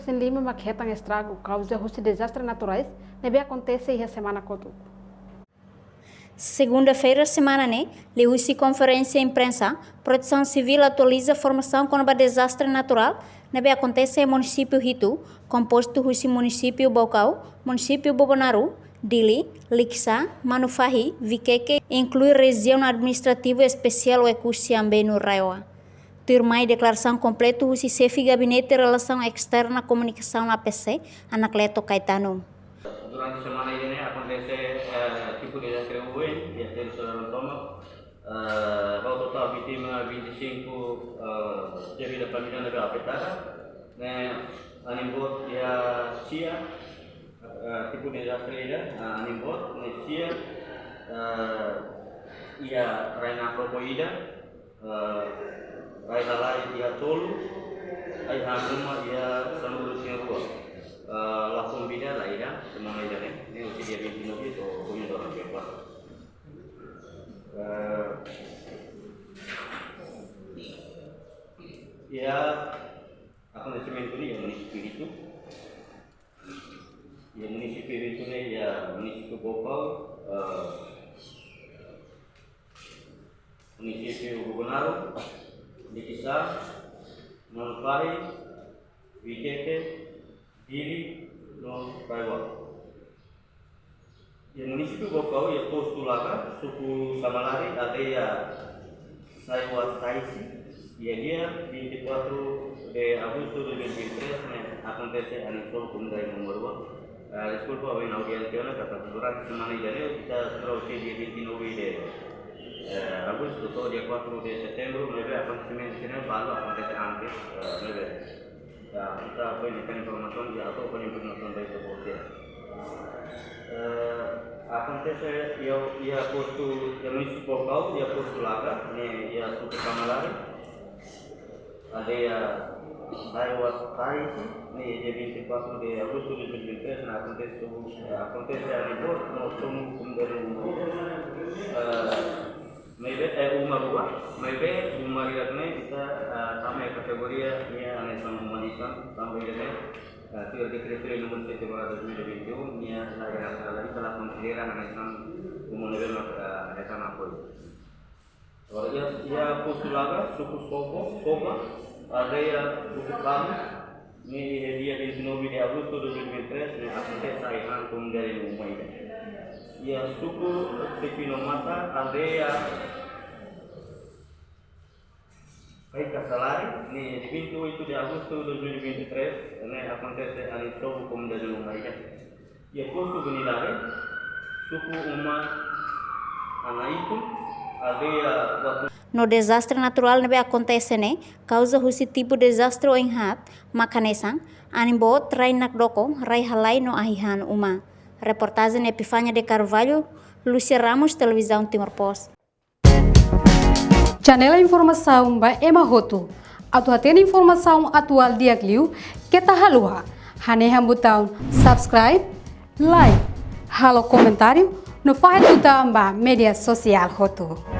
Lucas em Lima maquetam estrago causa de desastres naturais, deve acontecer a semana toda. Segunda-feira, semana, leu-se conferência imprensa, Proteção Civil atualiza formação contra desastre natural, deve acontecer no município Ritu, composto do município Bocau, município Bobonaru, Dili, Lixa, Manufahi, Viqueque, inclui região administrativa especial Ekusiambe no Raioa. Turmai declaração completa do chefe Gabinete de Relação Externa Comunicação APC, Anacleto Caetano. Durante a semana ini acontece tipo de desastre ruim, e até o Saudara Tomo, ao total vítima 25 de vida família na afetada, animbot ya sia tipo de desastre ini animbot sia ia raina propoida raina lai dia tolu ai hamuma ia solusi ruang langsung bida lah ya semua ini usia dia 29 itu punya orang bebas ya akan semen ini yang municipio itu yang municipio itu ya municipio Bocau municipio Bobonaru Lixa Manufahi Viqueque Dili no Raioa. Yang município Bocau ia postulada suku Samalari ada ya Saiwa Taisi e dia 24 de agosto de 2023 acontece anexo Kundai Nomor 2. Desculpa hoy na audiencia kata durante semana ini kita terus di 29 de agosto atau dia 4 de setembro neve acontecimento ini baru acontece antes neve. Kita berikan informasi atau informasi dari sebuah acontece ia posto yang município Bocau ia postulada ia suku Samalari ada ya Saiwa Taisi dia 24 de agosto de 2023 acontece anibor no sumu kembali maybe umar buah maybe umar ini kita sama kategori ini aneh humanisan sampai ini teori kriteria nomor 7 2021 ini lagi telah konsideran aneh humanisan aneh apa kalau ia postulada suku Soba ada ya suku Kamus ini dia 29 de agosto 2023 ini acontece aihan kembali umai ya suku Tepinomata ada ya baik Kasalari ini di pintu itu di Agustus 2023 ini acontece anexo hukum dari umai ya posto Benilare suku Uma Anaipun ada ya no desastre natural nebe acontece causa husi tipo desastre o enhat makanesang animbo trai nakdoko rai halai no ahihan uma. Reportagem Epifânia de Carvalho, Lúcia Ramos, Televisão Timor Post. Janela informação ba emahoto. Atuatena informação atual diagliu kita halua. Hanehan botão subscribe, like, halo comentário no faixa do media social hoto.